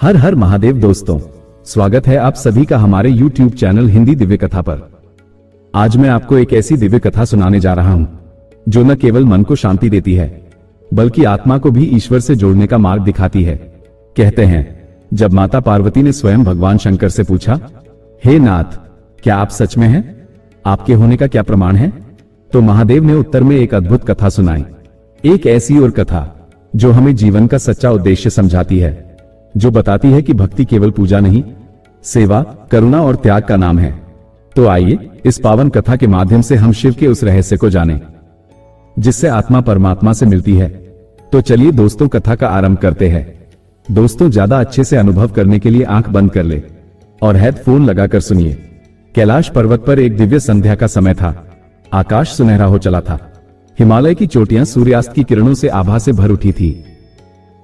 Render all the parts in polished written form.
हर हर महादेव दोस्तों, स्वागत है आप सभी का हमारे YouTube चैनल हिंदी दिव्य कथा पर। आज मैं आपको एक ऐसी दिव्य कथा सुनाने जा रहा हूं जो न केवल मन को शांति देती है बल्कि आत्मा को भी ईश्वर से जोड़ने का मार्ग दिखाती है। कहते हैं, जब माता पार्वती ने स्वयं भगवान शंकर से पूछा, हे नाथ, क्या आप सच में हैं? आपके होने का क्या प्रमाण है? तो महादेव ने उत्तर में एक अद्भुत कथा सुनाई। एक ऐसी और कथा जो हमें जीवन का सच्चा उद्देश्य समझाती है, जो बताती है कि भक्ति केवल पूजा नहीं, सेवा, करुणा और त्याग का नाम है। तो आइए इस पावन कथा के माध्यम से हम शिव के उस रहस्य को जानें जिससे आत्मा परमात्मा से मिलती है। तो चलिए दोस्तों, कथा का आरंभ करते हैं। दोस्तों, ज्यादा अच्छे से अनुभव करने के लिए आंख बंद कर ले और हेडफोन लगाकर सुनिए। कैलाश पर्वत पर एक दिव्य संध्या का समय था। आकाश सुनहरा हो चला था। हिमालय की चोटियां सूर्यास्त की किरणों से आभा से भर उठी थी।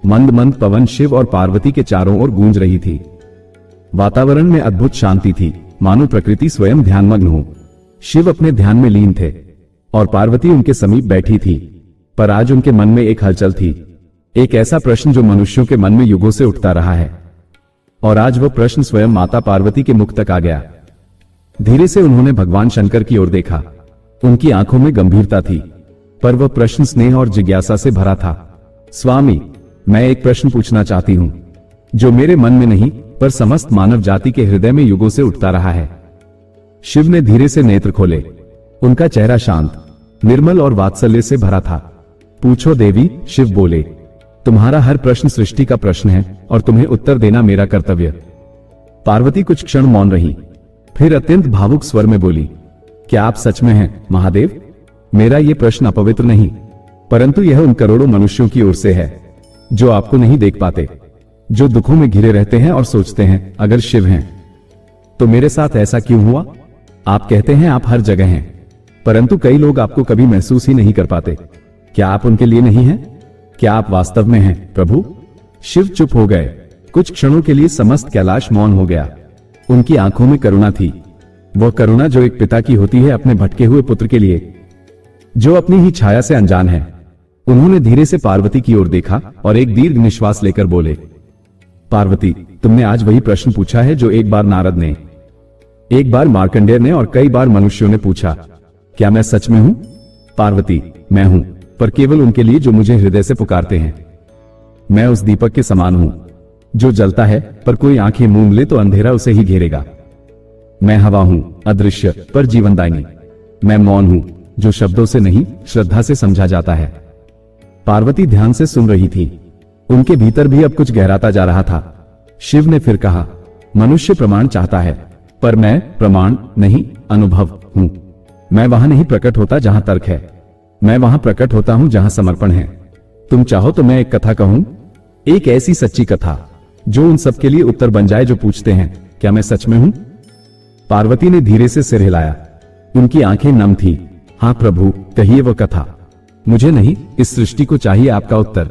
मंद मंद पवन शिव और पार्वती के चारों ओर गूंज रही थी। वातावरण में अद्भुत शांति थी, मानो प्रकृति स्वयं ध्यानमग्न हो। शिव अपने ध्यान में लीन थे और पार्वती उनके समीप बैठी थी। पर आज उनके मन में एक हलचल थी, एक ऐसा प्रश्न जो मनुष्यों के मन में युगों से उठता रहा है। और आज वह प्रश्न स्वयं माता पार्वती के मुख तक आ गया। धीरे से उन्होंने भगवान शंकर की ओर देखा। उनकी आंखों में गंभीरता थी, पर वह प्रश्न स्नेह और जिज्ञासा से भरा था। स्वामी, मैं एक प्रश्न पूछना चाहती हूं जो मेरे मन में नहीं पर समस्त मानव जाति के हृदय में युगों से उठता रहा है। शिव ने धीरे से नेत्र खोले। उनका चेहरा शांत, निर्मल और वात्सल्य से भरा था। पूछो देवी, शिव बोले। तुम्हारा हर प्रश्न सृष्टि का प्रश्न है और तुम्हें उत्तर देना मेरा कर्तव्य। पार्वती कुछ क्षण मौन रही, फिर अत्यंत भावुक स्वर में बोली, क्या आप सच में हैं महादेव? मेरा यह प्रश्न अपवित्र नहीं, परंतु यह उन करोड़ों मनुष्यों की ओर से है जो आपको नहीं देख पाते, जो दुखों में घिरे रहते हैं और सोचते हैं, अगर शिव हैं तो मेरे साथ ऐसा क्यों हुआ? आप कहते हैं आप हर जगह हैं, परंतु कई लोग आपको कभी महसूस ही नहीं कर पाते। क्या आप उनके लिए नहीं हैं? क्या आप वास्तव में हैं प्रभु? शिव चुप हो गए। कुछ क्षणों के लिए समस्त कैलाश मौन हो गया। उनकी आंखों में करुणा थी, वह करुणा जो एक पिता की होती है अपने भटके हुए पुत्र के लिए, जो अपनी ही छाया से अनजान है। उन्होंने धीरे से पार्वती की ओर देखा और एक दीर्घ निश्वास लेकर बोले, पार्वती, तुमने आज वही प्रश्न पूछा है जो एक बार नारद ने, एक बार मार्कंडेय ने और कई बार मनुष्यों ने पूछा। क्या मैं सच में हूं? पार्वती, मैं हूं, पर केवल उनके लिए जो मुझे हृदय से पुकारते हैं। मैं उस दीपक के समान हूं जो जलता है, पर कोई आंखें मूंद ले तो अंधेरा उसे ही घेरेगा। मैं हवा हूं, अदृश्य पर जीवनदायिनी। मैं मौन हूं, जो शब्दों से नहीं श्रद्धा से समझा जाता है। पार्वती ध्यान से सुन रही थी। उनके भीतर भी अब कुछ गहराता जा रहा था। शिव ने फिर कहा, मनुष्य प्रमाण चाहता है, पर मैं प्रमाण नहीं, अनुभव हूं। मैं वहां नहीं प्रकट होता जहां तर्क है, मैं वहां प्रकट होता हूं जहां समर्पण है। तुम चाहो तो मैं एक कथा कहूं, एक ऐसी सच्ची कथा जो उन सबके लिए उत्तर बन जाए जो पूछते हैं, क्या मैं सच में हूं? पार्वती ने धीरे से सिर हिलाया। उनकी आंखें नम थी। हाँ प्रभु, कहिए वह कथा। मुझे नहीं, इस सृष्टि को चाहिए आपका उत्तर।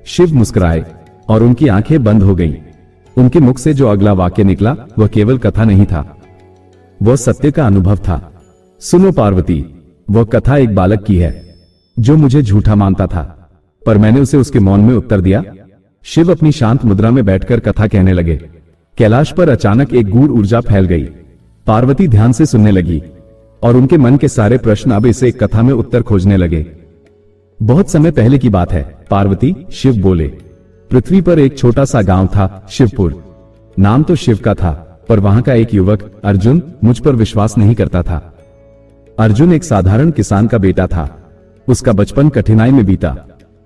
शिव मुस्कुराए और उनकी आंखें बंद हो गईं। उनके मुख से जो अगला वाक्य निकला वह केवल कथा नहीं था, वह सत्य का अनुभव था। सुनो पार्वती, वह कथा एक बालक की है जो मुझे झूठा मानता था, पर मैंने उसे उसके मौन में उत्तर दिया। शिव अपनी शांत मुद्रा में बैठकर कथा कहने लगे। कैलाश पर अचानक एक गूढ़ ऊर्जा फैल गई। पार्वती ध्यान से सुनने लगी और उनके मन के सारे प्रश्न अब इस एक कथा में उत्तर खोजने लगे। बहुत समय पहले की बात है पार्वती, शिव बोले। पृथ्वी पर एक छोटा सा गांव था, शिवपुर। नाम तो शिव का था, पर वहां का एक युवक अर्जुन मुझ पर विश्वास नहीं करता था। अर्जुन एक साधारण किसान का बेटा था। उसका बचपन कठिनाई में बीता।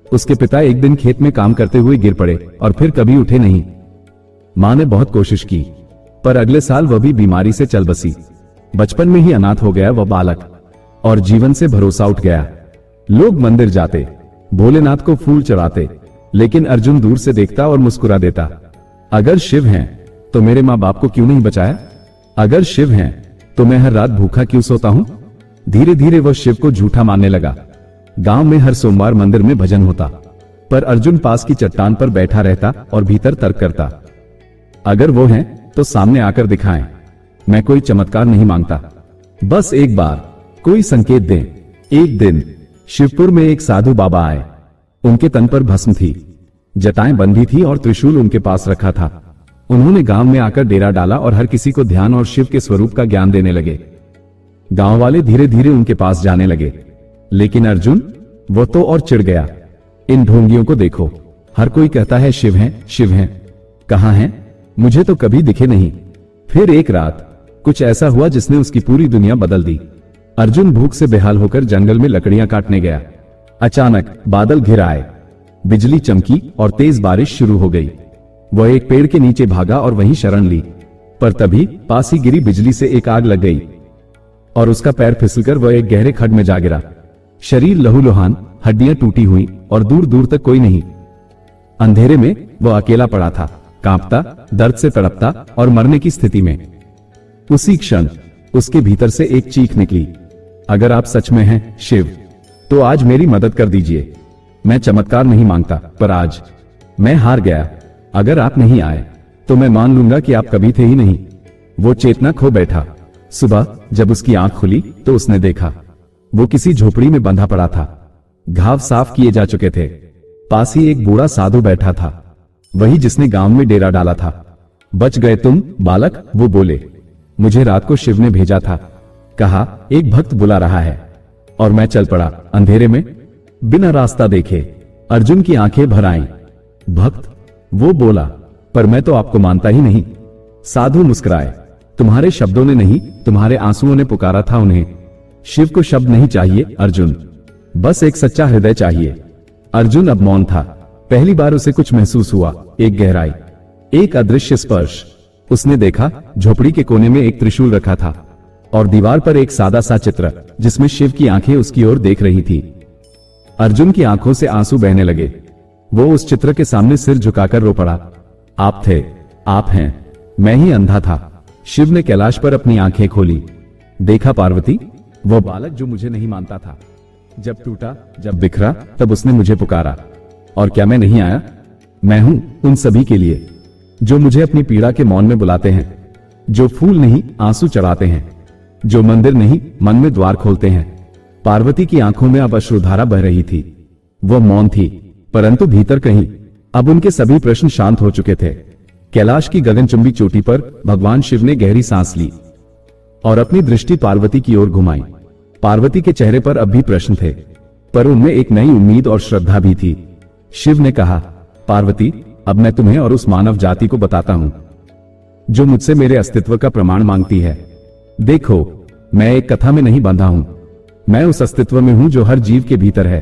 उसके पिता एक दिन खेत में काम करते हुए गिर पड़े और फिर कभी उठे नहीं। मां ने बहुत कोशिश की, पर अगले साल वह भी बीमारी से चल बसी। बचपन में ही अनाथ हो गया वह बालक और जीवन से भरोसा उठ गया। लोग मंदिर जाते, भोलेनाथ को फूल चढ़ाते, लेकिन अर्जुन दूर से देखता और मुस्कुरा देता। अगर शिव हैं तो मेरे माँ बाप को क्यों नहीं बचाया? अगर शिव हैं तो मैं हर रात भूखा क्यों सोता हूं? धीरे धीरे वह शिव को झूठा मानने लगा। गांव में हर सोमवार मंदिर में भजन होता, पर अर्जुन पास की चट्टान पर बैठा रहता और भीतर तर्क करता। अगर वो हैं तो सामने आकर दिखाएं। मैं कोई चमत्कार नहीं मांगता, बस एक बार कोई संकेत दें। एक दिन शिवपुर में एक साधु बाबा आए। उनके तन पर भस्म थी, जटाएं बंधी थी और त्रिशूल उनके पास रखा था। उन्होंने गांव में आकर डेरा डाला और हर किसी को ध्यान और शिव के स्वरूप का ज्ञान देने लगे। गांव वाले धीरे धीरे उनके पास जाने लगे, लेकिन अर्जुन, वो तो और चिढ़ गया। इन ढोंगियों को देखो, हर कोई कहता है शिव हैं, शिव हैं। कहां हैं? मुझे तो कभी दिखे नहीं। फिर एक रात कुछ ऐसा हुआ जिसने उसकी पूरी दुनिया बदल दी। अर्जुन भूख से बेहाल होकर जंगल में लकड़ियां काटने गया। अचानक बादल घिर आए, बिजली चमकी और तेज बारिश शुरू हो गई। वह एक पेड़ के नीचे भागा और वहीं शरण ली, पर तभी पास ही गिरी बिजली से एक आग लग गई और उसका पैर फिसलकर वह एक गहरे खड्ड में जा गिरा। शरीर लहूलुहान, हड्डियां टूटी हुई और दूर दूर तक कोई नहीं। अंधेरे में वह अकेला पड़ा था, कांपता, दर्द से तड़पता और मरने की स्थिति में। उसी क्षण उसके भीतर से एक चीख निकली, अगर आप सच में हैं शिव, तो आज मेरी मदद कर दीजिए। मैं चमत्कार नहीं मांगता, पर आज मैं हार गया। अगर आप नहीं आए तो मैं मान लूंगा कि आप कभी थे ही नहीं। वो चेतना खो बैठा। सुबह जब उसकी आंख खुली तो उसने देखा वो किसी झोपड़ी में बंधा पड़ा था। घाव साफ किए जा चुके थे। पास ही एक बूढ़ा साधु बैठा था, वही जिसने गांव में डेरा डाला था। बच गए तुम बालक, वो बोले। मुझे रात को शिव ने भेजा था, कहा एक भक्त बुला रहा है, और मैं चल पड़ा अंधेरे में बिना रास्ता देखे। अर्जुन की आंखें भर आईं। भक्त, वो बोला, पर मैं तो आपको मानता ही नहीं। साधु मुस्कुराए, तुम्हारे शब्दों ने नहीं, तुम्हारे आंसुओं ने पुकारा था उन्हें। शिव को शब्द नहीं चाहिए अर्जुन, बस एक सच्चा हृदय चाहिए। अर्जुन अब मौन था। पहली बार उसे कुछ महसूस हुआ, एक गहराई, एक अदृश्य स्पर्श। उसने देखा झोपड़ी के कोने में एक त्रिशूल रखा था और दीवार पर एक सादा सा चित्र जिसमें शिव की आंखें उसकी ओर देख रही थी। अर्जुन की आंखों से आंसू बहने लगे। वो उस चित्र के सामने सिर झुकाकर रो पड़ा। आप थे, आप हैं, मैं ही अंधा था। शिव ने कैलाश पर अपनी आंखें खोली। देखा पार्वती, वो बालक जो मुझे नहीं मानता था। जब टूटा, जब बिखरा, तब उसने मुझे पुकारा। और क्या मैं नहीं आया? मैं हूं उन सभी के लिए जो मुझे अपनी पीड़ा के मौन में बुलाते हैं, जो फूल नहीं आंसू चढ़ाते हैं, जो मंदिर नहीं मन में द्वार खोलते हैं। पार्वती की आंखों में अब अश्रुधारा बह रही थी। वो मौन थी, परंतु भीतर कहीं अब उनके सभी प्रश्न शांत हो चुके थे। कैलाश की गगनचुंबी चोटी पर भगवान शिव ने गहरी सांस ली और अपनी दृष्टि पार्वती की ओर घुमाई। पार्वती के चेहरे पर अब भी प्रश्न थे, पर उनमें एक नई उम्मीद और श्रद्धा भी थी। शिव ने कहा, पार्वती, अब मैं तुम्हें और उस मानव जाति को बताता हूं जो मुझसे मेरे अस्तित्व का प्रमाण मांगती है। देखो, मैं एक कथा में नहीं बंधा हूं, मैं उस अस्तित्व में हूं जो हर जीव के भीतर है।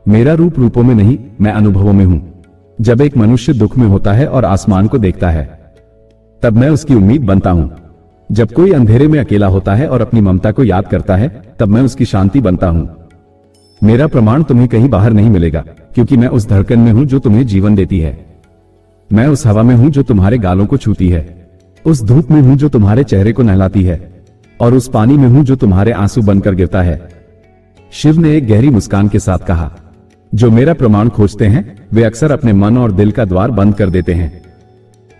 मेरा रूप रूपों में नहीं, मैं अनुभवों में हूं। जब एक मनुष्य दुख में होता है और आसमान को देखता है, तब मैं उसकी उम्मीद बनता हूं। जब कोई अंधेरे में अकेला होता है और अपनी ममता को याद करता है, तब मैं उसकी शांति बनता हूं। मेरा प्रमाण तुम्हें कहीं बाहर नहीं मिलेगा, क्योंकि मैं उस धड़कन में हूं जो तुम्हें जीवन देती है। मैं उस हवा में हूं जो तुम्हारे गालों को छूती है, उस धूप में हूं जो तुम्हारे चेहरे को नहलाती है, और उस पानी में हूं जो तुम्हारे आंसू बनकर गिरता है। शिव ने एक गहरी मुस्कान के साथ कहा, जो मेरा प्रमाण खोजते हैं वे अक्सर अपने मन और दिल का द्वार बंद कर देते हैं।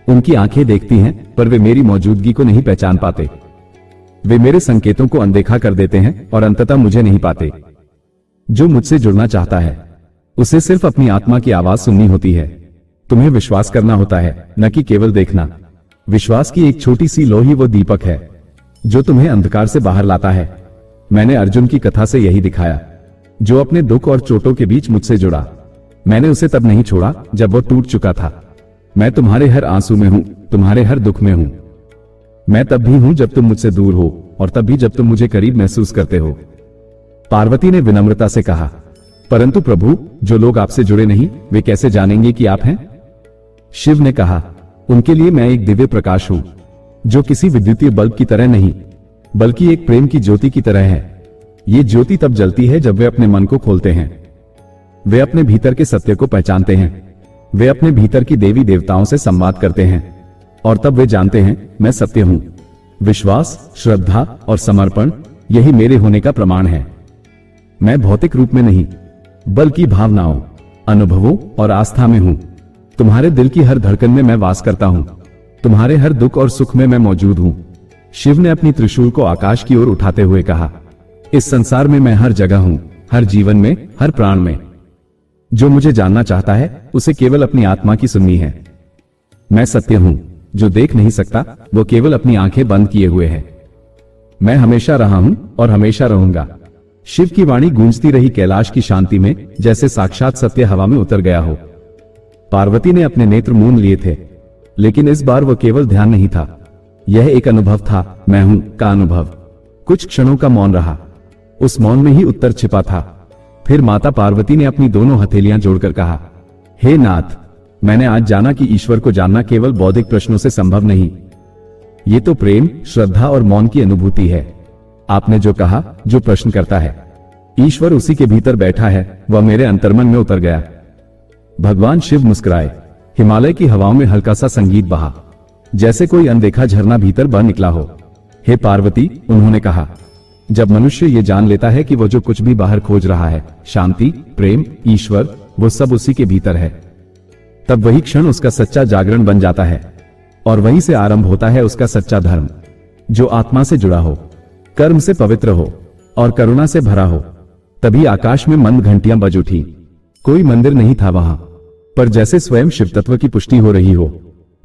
उनकी आंखें देखती हैं, पर वे मेरी मौजूदगी को नहीं पहचान पाते। वे मेरे संकेतों को अनदेखा कर देते हैं और अंततः मुझे नहीं पाते। जो मुझसे जुड़ना चाहता है, उसे सिर्फ अपनी आत्मा की आवाज सुननी होती है। तुम्हें विश्वास करना होता है, न कि केवल देखना। विश्वास की एक छोटी सी लो ही वो दीपक है जो तुम्हें अंधकार से बाहर लाता है। मैंने अर्जुन की कथा से यही दिखाया, जो अपने दुख और चोटों के बीच मुझसे जुड़ा। मैंने उसे तब नहीं छोड़ा जब वो टूट चुका था। मैं तुम्हारे हर आंसू में हूं, तुम्हारे हर दुख में हूं। मैं तब भी हूं जब तुम मुझसे दूर हो, और तब भी जब तुम मुझे करीब महसूस करते हो। पार्वती ने विनम्रता से कहा, परंतु प्रभु, जो लोग आपसे जुड़े नहीं, वे कैसे जानेंगे कि आप हैं? शिव ने कहा, उनके लिए मैं एक दिव्य प्रकाश हूं, जो किसी विद्युतीय बल्ब की तरह नहीं, बल्कि एक प्रेम की ज्योति की तरह है। ये ज्योति तब जलती है जब वे अपने मन को खोलते हैं। वे अपने भीतर के सत्य को पहचानते हैं। वे अपने भीतर की देवी देवताओं से संवाद करते हैं, और तब वे जानते हैं मैं सत्य हूं। विश्वास, श्रद्धा और समर्पण, यही मेरे होने का प्रमाण है। मैं भौतिक रूप में नहीं, बल्कि भावनाओं, अनुभवों और आस्था में हूं। तुम्हारे दिल की हर धड़कन में मैं वास करता हूं। तुम्हारे हर दुख और सुख में मैं मौजूद हूं। शिव ने अपनी त्रिशूल को आकाश की ओर उठाते हुए कहा, इस संसार में मैं हर जगह हूं, हर जीवन में, हर प्राण में। जो मुझे जानना चाहता है, उसे केवल अपनी आत्मा की सुननी है। मैं सत्य हूं, जो देख नहीं सकता, वो केवल अपनी आंखें बंद किए हुए है। मैं हमेशा रहा हूं और हमेशा रहूंगा। शिव की वाणी गूंजती रही कैलाश की शांति में, जैसे साक्षात सत्य हवा में उतर गया हो। पार्वती ने अपने नेत्र मूंद लिए थे, लेकिन इस बार वो केवल ध्यान नहीं था, यह एक अनुभव था, मैं हूं का अनुभव। कुछ क्षणों का मौन रहा, उस मौन में ही उत्तर छिपा था। फिर माता पार्वती ने अपनी दोनों हथेलियां जोड़कर कहा, हे नाथ, मैंने आज जाना कि ईश्वर को जानना केवल बौद्धिक प्रश्नों से संभव नहीं, ये तो प्रेम, श्रद्धा और मौन की अनुभूति है। आपने जो कहा, जो प्रश्न करता है, ईश्वर उसी के भीतर बैठा है, वह मेरे अंतर्मन में उतर गया। भगवान शिव मुस्कुराए। हिमालय की हवाओं में हल्का सा संगीत बहा, जैसे कोई अनदेखा झरना भीतर बह निकला हो। हे पार्वती, उन्होंने कहा, जब मनुष्य ये जान लेता है कि वो जो कुछ भी बाहर खोज रहा है, शांति, प्रेम, ईश्वर, वो सब उसी के भीतर है, तब वही क्षण उसका सच्चा जागरण बन जाता है। और वहीं से आरंभ होता है उसका सच्चा धर्म, जो आत्मा से जुड़ा हो, कर्म से पवित्र हो और करुणा से भरा हो। तभी आकाश में मंद घंटियां बज उठी। कोई मंदिर नहीं था वहां, पर जैसे स्वयं शिव तत्व की पुष्टि हो रही हो।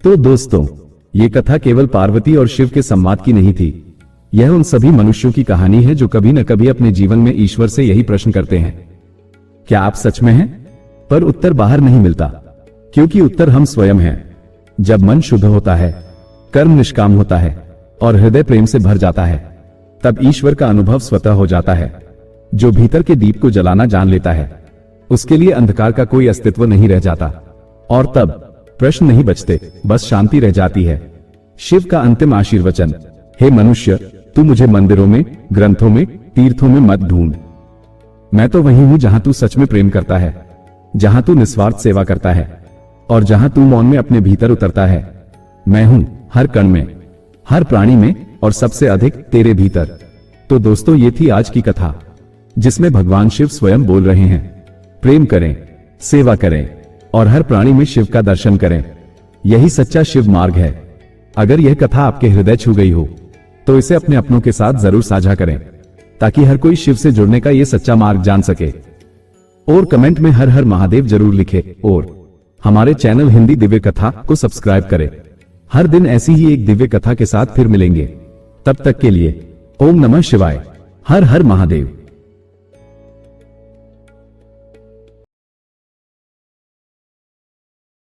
तो दोस्तों, ये कथा केवल पार्वती और शिव के संवाद की नहीं थी, यह उन सभी मनुष्यों की कहानी है जो कभी न कभी अपने जीवन में ईश्वर से यही प्रश्न करते हैं, क्या आप सच में हैं? पर उत्तर बाहर नहीं मिलता, क्योंकि उत्तर हम स्वयं हैं। जब मन शुद्ध होता है, कर्म निष्काम होता है और हृदय प्रेम से भर जाता है, तब ईश्वर का अनुभव स्वतः हो जाता है। जो भीतर के दीप को जलाना जान लेता है, उसके लिए अंधकार का कोई अस्तित्व नहीं रह जाता, और तब प्रश्न नहीं बचते, बस शांति रह जाती है। शिव का अंतिम आशीर्वचन, हे मनुष्य, तू मुझे मंदिरों में, ग्रंथों में, तीर्थों में मत ढूंढ। मैं तो वही हूं जहां तू सच में प्रेम करता है, जहां तू निस्वार्थ सेवा करता है और जहां तू मौन में अपने भीतर उतरता है। मैं हूं हर कण में, हर प्राणी में और सबसे अधिक तेरे भीतर। तो दोस्तों, ये थी आज की कथा, जिसमें भगवान शिव स्वयं बोल रहे हैं, प्रेम करें, सेवा करें और हर प्राणी में शिव का दर्शन करें। यही सच्चा शिव मार्ग है। अगर यह कथा आपके हृदय छू गई हो, तो इसे अपने अपनों के साथ जरूर साझा करें, ताकि हर कोई शिव से जुड़ने का यह सच्चा मार्ग जान सके। और कमेंट में हर हर महादेव जरूर लिखे और हमारे चैनल हिंदी दिव्य कथा को सब्सक्राइब करें। हर दिन ऐसी ही एक दिव्य कथा के साथ फिर मिलेंगे। तब तक के लिए ओम नमः शिवाय, हर हर महादेव।